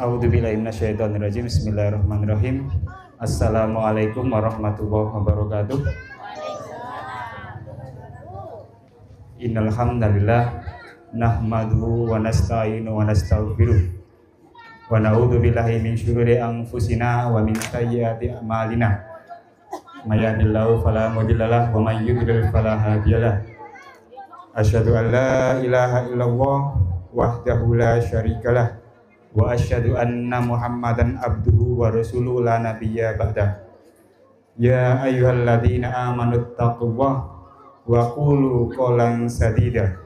A'udzubillahi minasyaitonirrajim. Bismillahirrahmanirrahim. Assalamualaikum warahmatullahi wabarakatuh. Innal hamdalillah nahmaduhu wa nasta'inu wa nastaghfiruh wa na'udzu billahi min syururi anfusina wa min sayyiati a'malina. May yahdihillahu fala mudhillalah wa may yudlil fala hadiyalah. Asyhadu an la ilaha illallah wahdahu la syarikalah wa asyhadu anna Muhammadan abduhu wa rasuluhu la nabiyya ba'dah. Ya ayyuhalladzina amanu taqullaha wa qulu qawlan sadida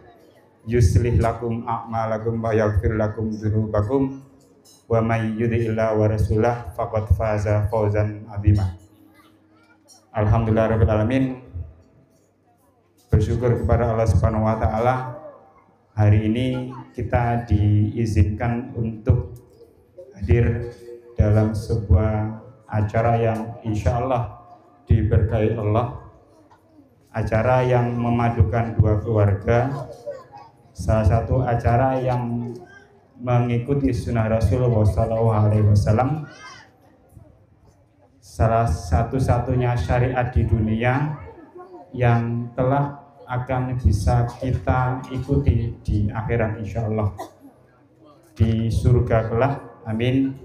yuslih lakum a'malakum wa yaghfir lakum dzunubakum wa may yuti'illah wa rasulah faqad faza fawzan 'azima. Alhamdulillahirabbil alamin. Bersyukur kepada Allah Subhanahu wa taala, hari ini kita diizinkan untuk hadir dalam sebuah acara yang insya Allah diberkahi Allah. Acara yang memadukan dua keluarga, salah satu acara yang mengikuti sunnah Rasulullah SAW, salah satu-satunya syariat di dunia yang telah akan bisa kita ikuti di akhirat insya Allah, di surga kelak, amin.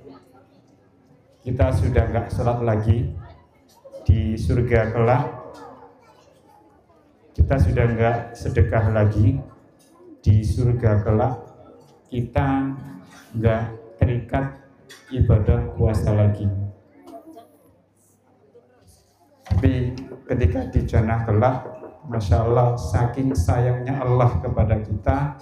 Kita sudah gak sholat lagi di surga kelak, kita sudah gak sedekah lagi di surga kelak, kita gak terikat ibadah puasa lagi. Tapi ketika di jannah kelak, Masya Allah, saking sayangnya Allah kepada kita,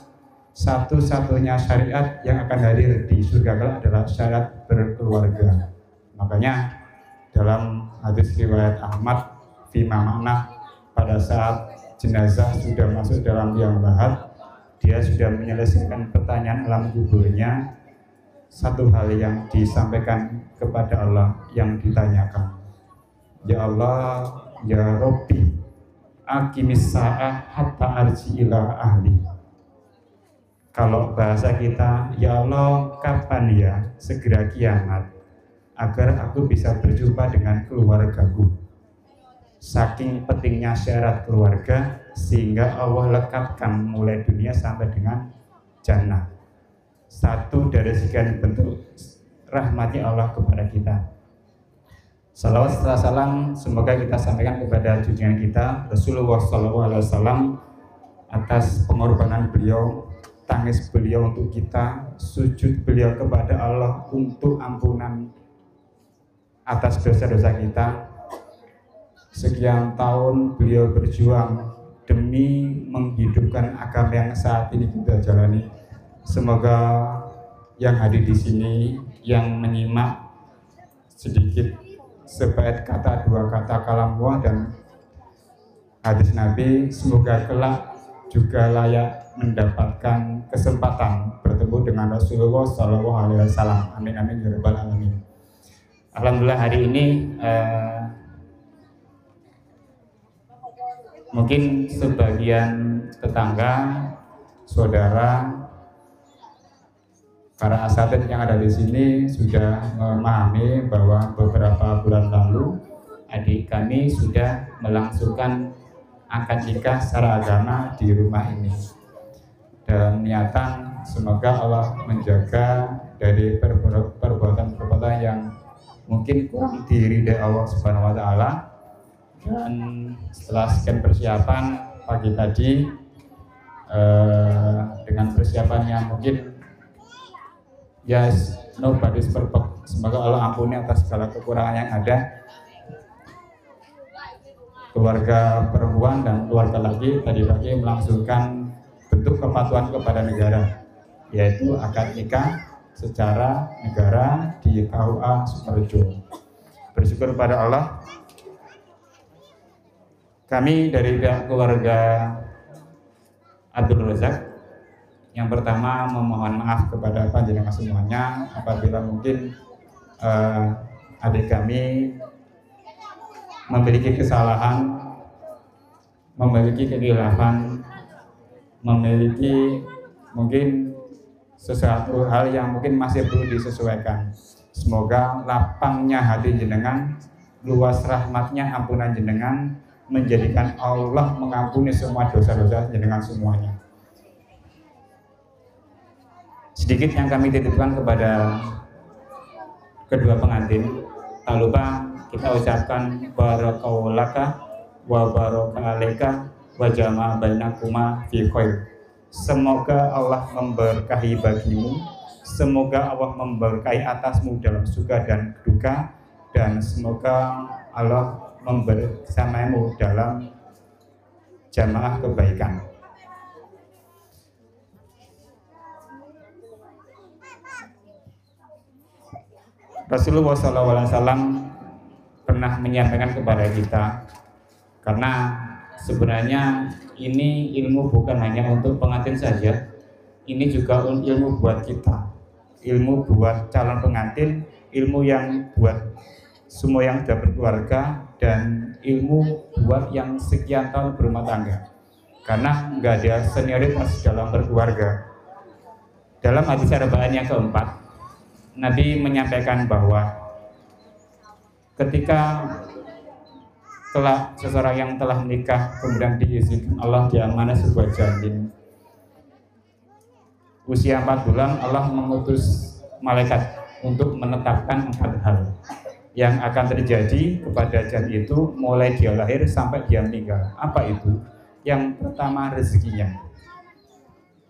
satu-satunya syariat yang akan hadir di surga kelak adalah syariat berkeluarga. Makanya dalam hadis riwayat Ahmad fima makna, pada saat jenazah sudah masuk dalam liang lahat, dia sudah menyelesaikan pertanyaan alam kuburnya, satu hal yang disampaikan kepada Allah yang ditanyakan, ya Allah, ya Rabbi, aqimis sa'ah hatta arji ila ahli. Kalau bahasa kita, ya Allah, kapan ya segera kiamat agar aku bisa berjumpa dengan keluargaku. Saking pentingnya syarat keluarga sehingga Allah lekatkan mulai dunia sampai dengan jannah. Satu dari sekian bentuk rahmatnya Allah kepada kita. Salawat serta salam semoga kita sampaikan kepada junjungan kita Rasulullah SAW atas pengorbanan beliau, tangis beliau untuk kita, sujud beliau kepada Allah untuk ampunan atas dosa-dosa kita. Sekian tahun beliau berjuang demi menghidupkan agama yang saat ini kita jalani. Semoga yang hadir di sini, yang menyimak sedikit sebaik kata dua kata kalam Allah dan hadis Nabi, semoga kelak juga layak mendapatkan kesempatan bertemu dengan Rasulullah SAW. Amin amin ya rabbal alamin. Alhamdulillah hari ini mungkin sebagian tetangga, saudara, para asatidz yang ada di sini sudah memahami bahwa beberapa bulan lalu adik kami sudah melangsungkan akad nikah secara agama di rumah ini. Dan niatan semoga Allah menjaga dari perbuatan-perbuatan yang mungkin kurang diridai Allah Subhanahu wa taala. Dan setelah sekian persiapan pagi tadi dengan persiapan yang mungkin nobody's perfect. Semoga Allah ampuni atas segala kekurangan yang ada. Keluarga perempuan dan keluarga laki tadi pagi melangsungkan bentuk kepatuhan kepada negara, yaitu akad nikah secara negara di KUA Sukoharjo. Bersyukur pada Allah, kami dari pihak keluarga Abdul Razak yang pertama memohon maaf kepada panjenengan semuanya apabila mungkin adik kami memiliki kesalahan, memiliki kekhilafan, memiliki mungkin sesuatu hal yang mungkin masih perlu disesuaikan. Semoga lapangnya hati jenengan, luas rahmatnya, ampunan jenengan, menjadikan Allah mengampuni semua dosa-dosa jenengan semuanya. Sedikit yang kami titipkan kepada kedua pengantin, tak lupa kita ucapkan barakallahu laka wa barakalaika wa jama'a bainakuma fi khair. Semoga Allah memberkahi bagimu, semoga Allah memberkahi atasmu dalam suka dan duka, dan semoga Allah membersamamu dalam jamaah kebaikan. Rasulullah SAW pernah menyampaikan kepada kita, karena sebenarnya ini ilmu bukan hanya untuk pengantin saja, ini juga ilmu buat kita, ilmu buat calon pengantin, ilmu yang buat semua yang sudah berkeluarga, dan ilmu buat yang sekian tahun berumah tangga, karena nggak ada senioritas dalam berkeluarga. Dalam hadis arba'in yang keempat, Nabi menyampaikan bahwa ketika seseorang yang telah menikah kemudian diizinkan Allah diamanah sebuah janin, usia 4 bulan Allah mengutus malaikat untuk menetapkan 4 hal yang akan terjadi kepada janin itu mulai dia lahir sampai dia meninggal. Apa itu? Yang pertama, rezekinya.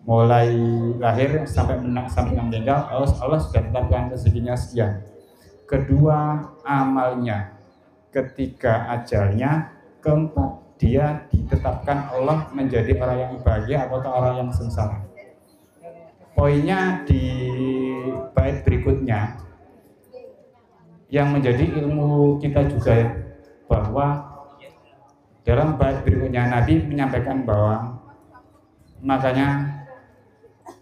Mulai lahir sampai meninggal, Allah sudah tetapkan rezekinya sekian. Kedua, amalnya. Ketiga, ajalnya. Keempat, dia ditetapkan Allah menjadi orang yang bahagia atau orang yang sengsara. Poinnya di bait berikutnya yang menjadi ilmu kita juga, bahwa dalam bait berikutnya Nabi menyampaikan bahwa makanya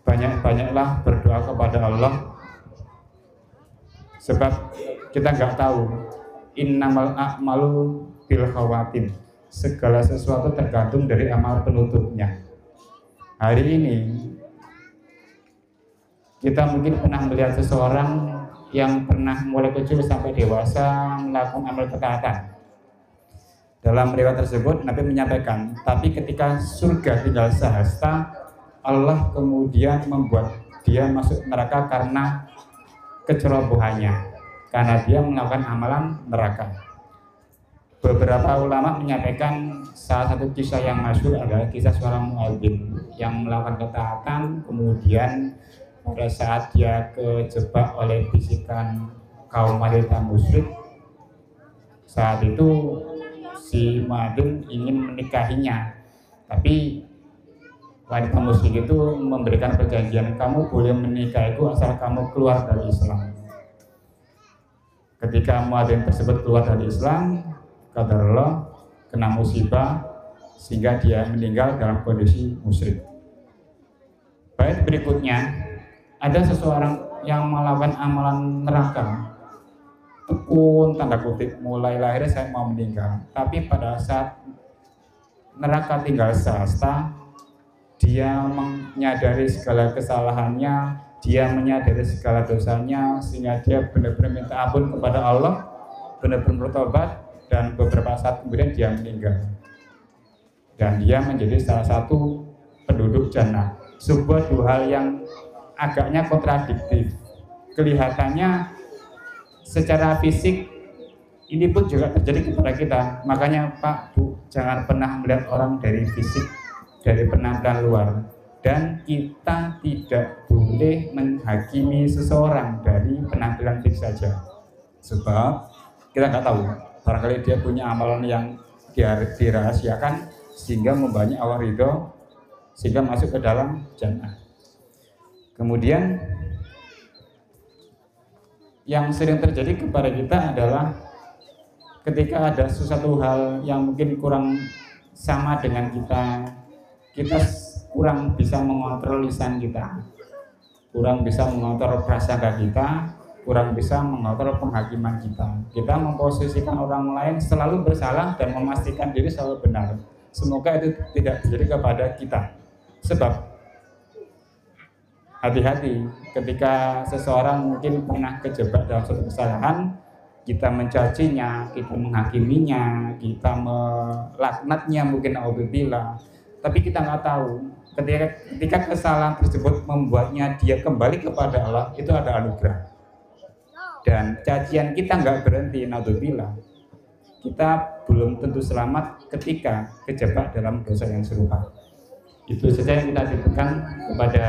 banyak-banyaklah berdoa kepada Allah, sebab kita nggak tahu, innamal a'malu bil khawatim, segala sesuatu tergantung dari amal penutupnya. Hari ini kita mungkin pernah melihat seseorang yang pernah mulai kecil sampai dewasa melakukan amal ketaatan. Dalam riwayat tersebut Nabi menyampaikan, tapi ketika surga tinggal sehasta, Allah kemudian membuat dia masuk neraka karena kecerobohannya, karena dia melakukan amalan neraka. Beberapa ulama menyampaikan salah satu kisah yang masyhur adalah kisah seorang muadzin yang melakukan ketaatan, kemudian pada saat dia kejebak oleh bisikan kaum wanita musyrik, saat itu si muadzin ingin menikahinya, tapi wanita musyrik itu memberikan perjanjian, kamu boleh menikahiku asal kamu keluar dari Islam. Ketika muadzin tersebut keluar dari Islam, qadarullah, kena musibah sehingga dia meninggal dalam kondisi musyrik. Bait berikutnya, ada seseorang yang melakukan amalan neraka, tekun tanda kutip, mulai lahir saya mau meninggal, tapi pada saat neraka tinggal sehasta, dia menyadari segala kesalahannya, dia menyadari segala dosanya, sehingga dia benar-benar minta ampun kepada Allah, benar-benar bertobat, dan beberapa saat kemudian dia meninggal. Dan dia menjadi salah satu penduduk jannah. Sebuah dua hal yang agaknya kontradiktif. Kelihatannya secara fisik ini pun juga terjadi kepada kita. Makanya Pak, Bu, jangan pernah melihat orang dari fisik, dari penampilan luar, dan kita tidak boleh menghakimi seseorang dari penampilan fisik saja, sebab kita nggak tahu, barangkali dia punya amalan yang dirahasiakan sehingga membanyak Allah ridho, sehingga masuk ke dalam jannah. Kemudian yang sering terjadi kepada kita adalah ketika ada sesuatu hal yang mungkin kurang sama dengan kita kurang bisa mengontrol lisan kita, kurang bisa mengontrol prasangka kita, kurang bisa mengontrol penghakiman kita. Kita memposisikan orang lain selalu bersalah dan memastikan diri selalu benar. Semoga itu tidak terjadi kepada kita. Sebab hati-hati ketika seseorang mungkin pernah kejebak dalam suatu kesalahan, kita mencacinya, kita menghakiminya, kita melaknatnya mungkin auzubillah, tapi kita nggak tahu ketika kesalahan tersebut membuatnya dia kembali kepada Allah, itu ada anugerah. Dan cacian kita nggak berhenti, naudzubillah, kita belum tentu selamat ketika kejebak dalam dosa yang serupa. Itu saja yang kita titipkan kepada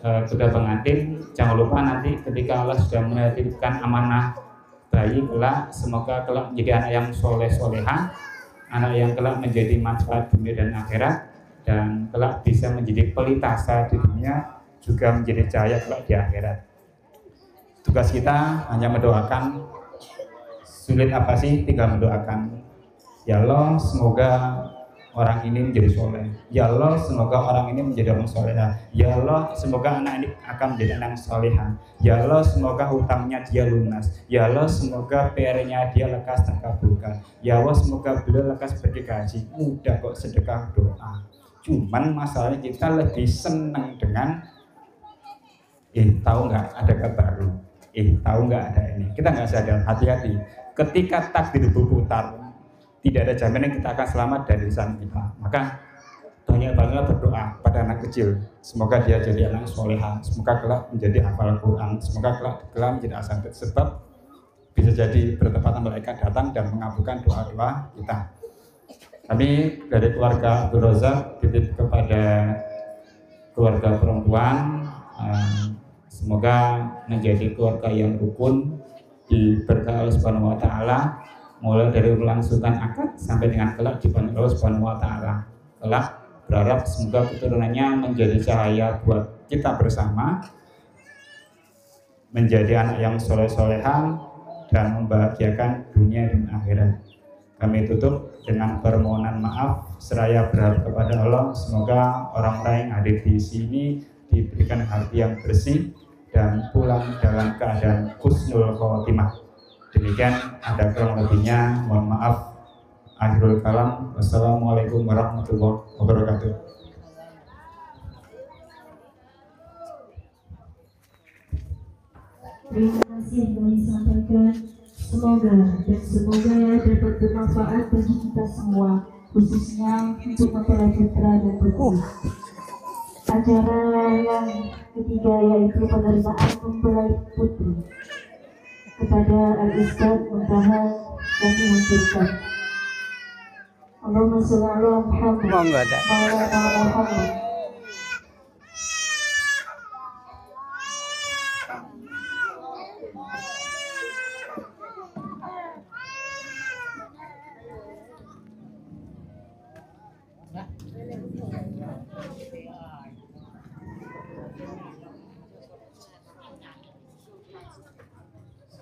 kedua pengantin. Jangan lupa nanti ketika Allah sudah menitipkan amanah bayi kelak, semoga kelak menjadi anak yang soleh-soleha, anak yang kelak menjadi manfaat dunia dan akhirat, dan kelak bisa menjadi pelitasa di dunia, juga menjadi cahaya kelak di akhirat. Tugas kita hanya mendoakan. Sulit apa sih? Tinggal mendoakan. Ya Allah, semoga orang ini menjadi soleh. Ya Allah, semoga orang ini menjadi orang soleha. Ya Allah, semoga anak ini akan menjadi anak soleha. Ya Allah, semoga hutangnya dia lunas. Ya Allah, semoga PR-nya dia lekas terkabulkan. Ya Allah, semoga beliau lekas pergi ke haji. Mudah kok sedekah doa. Cuman masalahnya kita lebih senang dengan tahu nggak ada kabar baru, tahu nggak ada ini. Kita nggak sadar. Hati-hati. Ketika takdir berputar, tidak ada jaminan kita akan selamat dari lisan kita. Maka banyak-banyaklah berdoa pada anak kecil. Semoga dia jadi anak soleha. Semoga kelak menjadi hafal Quran. Semoga kelak menjadi asatidz. Sebab bisa jadi bertepatan malaikat datang dan mengabulkan doa-doa kita. Kami dari keluarga Abdul Razak titip kepada keluarga perempuan, semoga menjadi keluarga yang rukun, diberkahi Allah Subhanahu wa taala, mulai dari melangsungan akad sampai dengan kelak dipanggil Allah Subhanahu wa taala. Kelak berharap semoga keturunannya menjadi cahaya buat kita bersama, menjadi anak yang soleh-soleha dan membahagiakan dunia dan akhirat. Kami tutup dengan permohonan maaf seraya berharap kepada Allah, semoga orang-orang yang hadir di sini diberikan hati yang bersih dan pulang dalam keadaan husnul khotimah. Demikian, ada kurang lebihnya, mohon maaf. Akhirul kalam, wassalamualaikum warahmatullahi wabarakatuh. Terima kasih yang disampaikan. Semoga dapat bermanfaat bagi kita semua, khususnya untuk mempelai putra dan putri. Acara yang ketiga yaitu penerimaan mempelai putri kepada Al-Ustadz Muntaha kami haturkan. Allahumma sholli ala Muhammad wa ala Muhammad.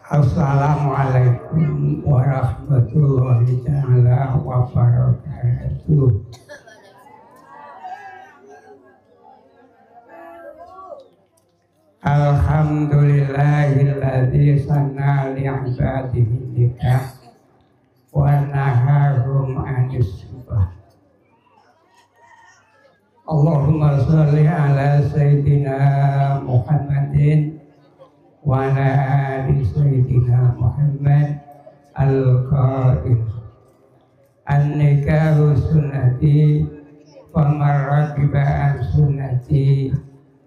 Assalamualaikum warahmatullahi ta'ala wabarakatuh. Alhamdulillahilladzi sanna li'ibadihi nikah wa nahahum anis subah. Allahumma sholli ala sayyidina Muhammadin wa ala ali sayyidina Muhammad al-qail an-nikahu sunnati wa marraqiba an sunnati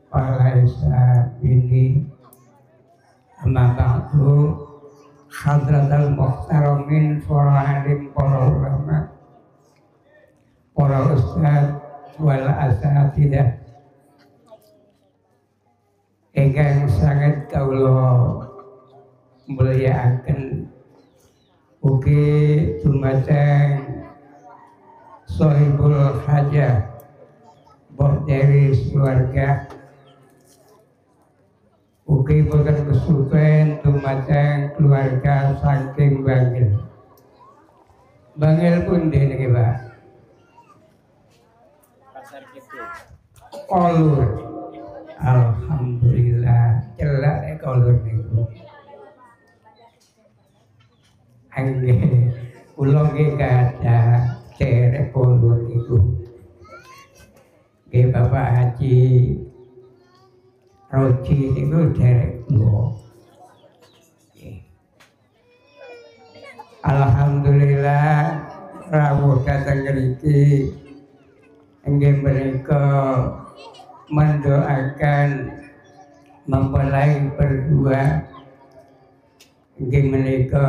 wa laisa bini. Amma ba'du, hadratal muhtaramin, para alim, para ulama, para ustaz wal asatidah ingkang sangat kawula mulyakaken, ugi dumateng sahibul hajah mbok dari keluarga, ugi boten kesupen dumateng keluarga saking Bangil. Bangil pundi niki, Pak? Pasar Kidul. Kolur. Alhamdulillah, celak kolur niku. Angge kula nggih kathah cerek kolur niku. Nggih Bapak Haji Roji itu derek kula. Alhamdulillah rawuh dateng mriki inggih menika mendoakan mempelai berdua inggih menika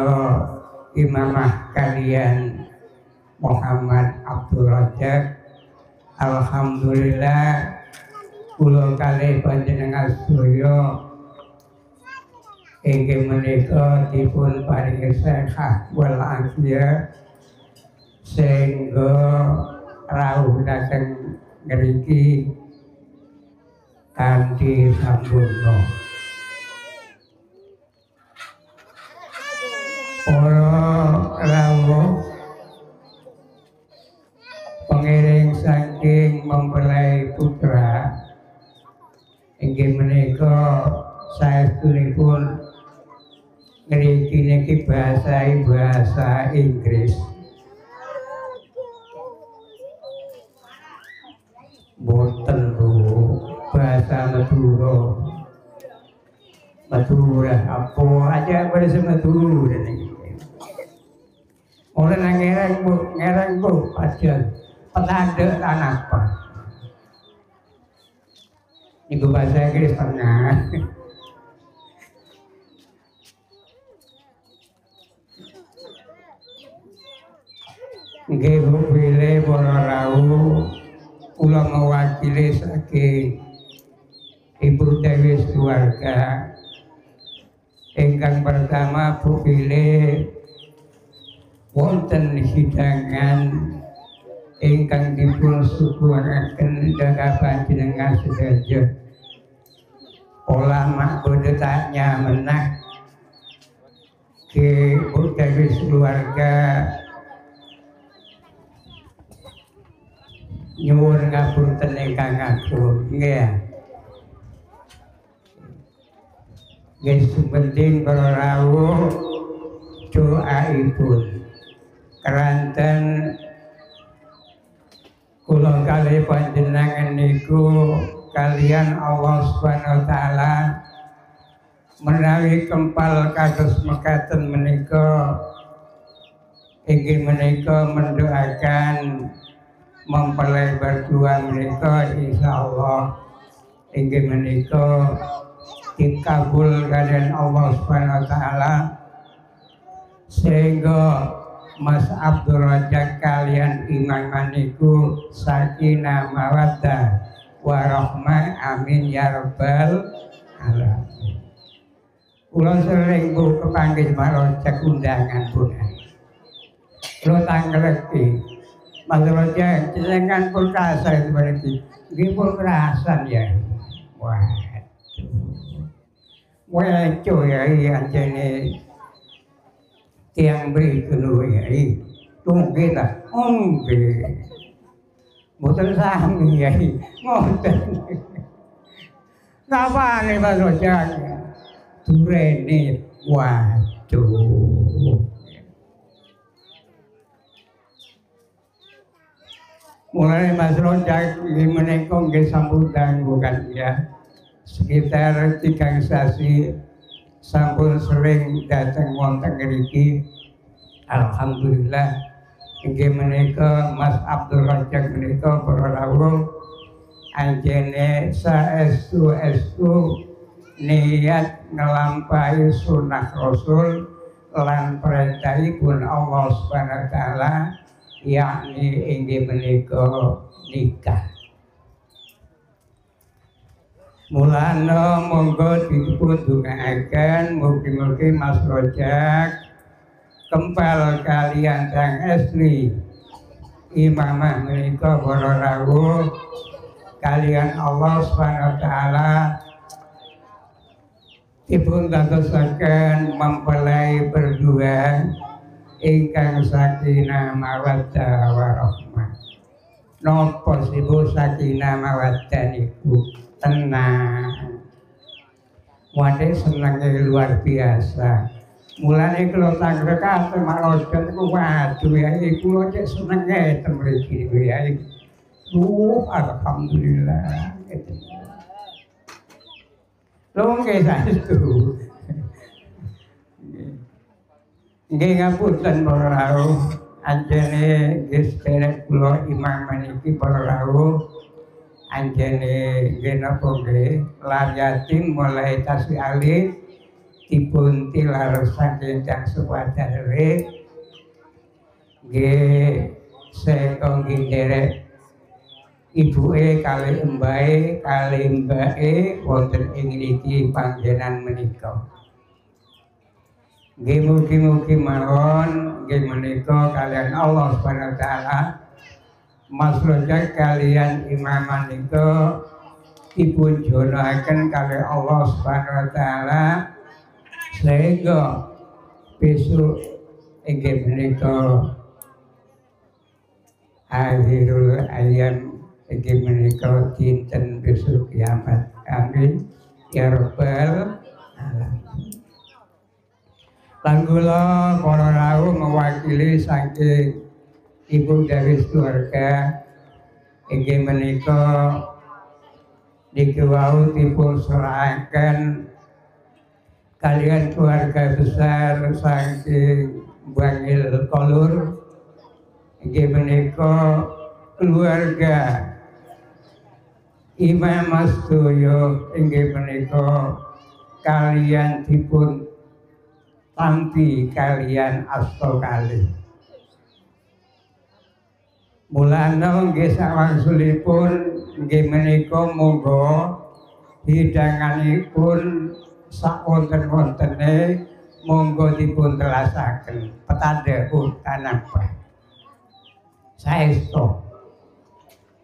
imamah kalian Muhammad Abdul Rajak. Alhamdulillah kula kalih panjenengan sedaya inggih menika dipun paringi sehat wal afiat sehingga rawuh dhateng ngriki kanthi sampurna. Para rawuh pengiring saking mempelai putra inggih menika saestunipun ngriki niki bahasa Inggris. Boten bahasa Madura apa aja bahasa Madura niki. Ora ngereng bu aja petanda lan apa. Niku bahasa Inggris tengah. Nggih Bu pilih para rawuh kula mewakili saking Ibu Dewi keluarga. Ingkang pertama Bu pilih wonten hidangan ingkang dipun suguhaken dhateng panjenengan sedaya. Ulama bodho tanya menah ke Bu Dewi keluarga nyuwun ngapunten ingkang agung nggih. Nggih penting para rawuh doaipun keranten kula kalih panjenengan niku kalian Allah Subhanahu wa taala menawi kempal kados mekaten menika inggih menika mendoakan mempelai berdua menika insyaallah inggih menika dikabul kalian Allah Subhanahu wa taala sehingga Mas Abdul Rajak kalian imaman niku sakinah mawaddah warahmah amin ya rabbal alamin. Kula sering Bu kepanggih Mas Rajak undangan punten. Kula tangleki Mas Rajak jenengan pun kerasa itu berarti. Nggih pun kerasan ya. Waduh. Weco ya anjene tiang beri dulu ya, tunggu kita, bukan sami ya, ngoten. Napa nih Mas Rajak? Durene, waduh. Mulai Mas Rajak menika nggih sambutan bukan ya. Sekitar 3 sasi sampun sering datang wonten ngriki. Alhamdulillah inggih menika Mas Abdul Rajak menika para rawuh anjene saestu niat ngelampahi sunnah Rasul lan perintahipun Allah Subhanahu wa taala yakni inggih menika nikah. Mulana monggo dipun dongaaken mugi-mugi Mas Rajak kempal kalian sang estri imamah menika para rawuh kalian Allah Subhanahu wa taala dipun dadosaken mempelai berdua ingkang sakinah mawaddah warahmah. Napa sibu sakinah mawaddah niku tenang. Wadah senangnya luar biasa. Mulane kalau tangga kata Marojan itu waduh ya, iku aja senangnya temriki ya. Alhamdulillah. Nggih saestu. Nggih ngapunten para rawuh, anjene nggih sedherek kula imam meniki para rawuh, anjene nggih napa nggih laryatin mulai tasih alif dipun tilar saking Cang Supadare nggih seka nggih nderek ibuke kali mbake wonten ing niki panggenan menika. Nggih mugi-mugi mawon nggih menika kalian Allah Subhanahu wa taala maslahat kalian imam menika dipun jodohaken kali Allah Subhanahu wa taala sehingga besok inggih menika akhirul ayam inggih menika dinten besok kiamat. Amin ya rabbal alamin. Lan kula para rawuh mewakili saking ibu dari keluarga inggih menika niki wau dipun serahaken kalian keluarga besar saking Bangil Kolur inggih menika keluarga Imam Astoyo inggih menika kalian dipun tampi kalian asta kalih. Mulana nggih sawangsulipun nggih menika monggo hidanganipun sakwonten-wontene monggo dipun telasaken petadhepun tanapa. Saestu.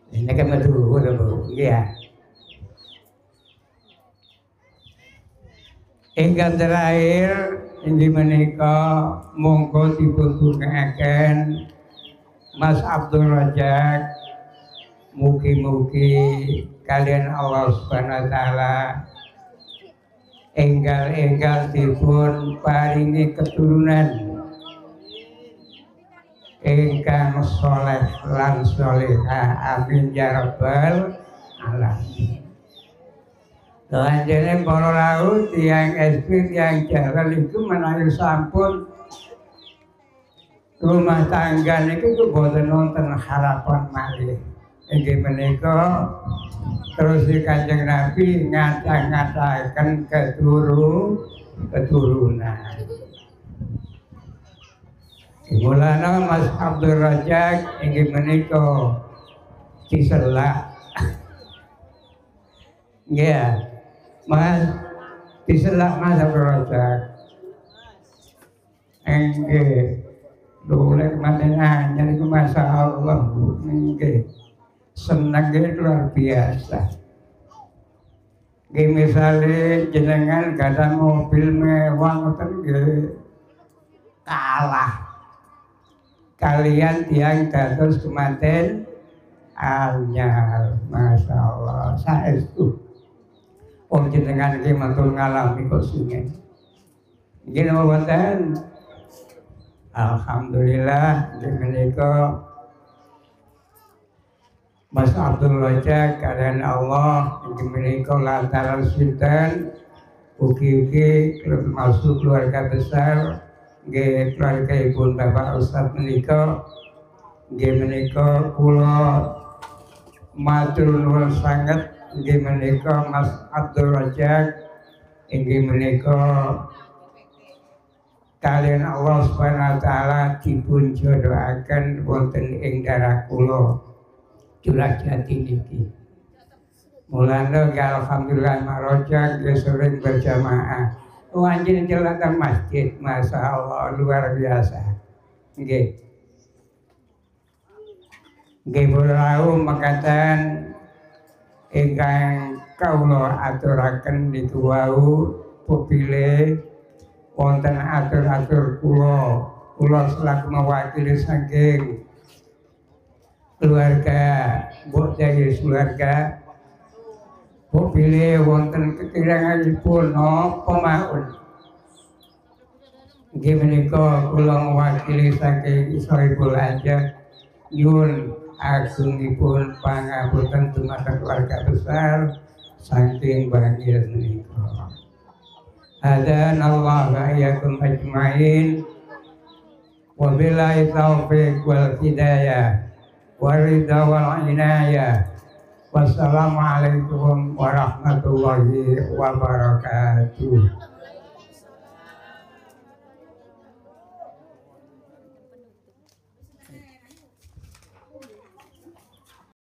Ini kan metu nggih. Ingkang terakhir inggih menika monggo dipun tunggaken Mas Abdul Razak, mugi-mugi kalian Allah Subhanahu wa taala enggal dipun paringi keturunan ingkang saleh lan salehah. Amin ya rabbal alamin. Lanjene para rawuh tiyang SP tiyang jalan itu menawi sampun rumah tangga niku boten wonten harapan malih. Inggih menika terus Kanjeng Nabi ngata-ngataken keturunan. Mulana Mas Abdul Razak inggih menika diselak. Nggih. Mas diselak Mas Abdul Razak. Nggih. Dolek maten anyar iku masyaallah Bu. Nggih. Senenge luar biasa. Nggih misale jenengan gadah mobil mewah ngoten nggih kalah kalian tiang dados kemanten anyar. Masyaallah saestu. Wong jenengan iki mantul ngalami kok sungen. Nggih napa wonten? Alhamdulillah menika Mas Abdul Razak kalian Allah inggih menika lantaran sinten ugi-ugi masuk keluarga besar nggih keluarga ibu bapak Ustaz menika nggih menika kula matur nuwun sanget inggih menika Mas Abdul Razak inggih menika kalian Allah Subhanahu wa taala dipun jodohaken wonten ing darah kula Curah Jati niki. Mulane alhamdulillah marojak sering berjamaah. Anjing celaka masjid, masyaallah luar biasa. Nggih. Nggih rawuh makaten ingkang kawula aturaken niku wau pepilih wonten atur-atur kula selaku mewakili saking keluarga mbok dari keluarga pepilih wonten kekiranganipun napa mawon. Nggih menika kula mewakili saking Sohibul Hajat nyuwun agungipun pangapunten dumateng keluarga besar saking bangil menika. Adzan Allah wa iyyakum ajmain. Wabillahi taufiq wal hidayah waridha wal inayah. Wassalamualaikum warahmatullahi wabarakatuh.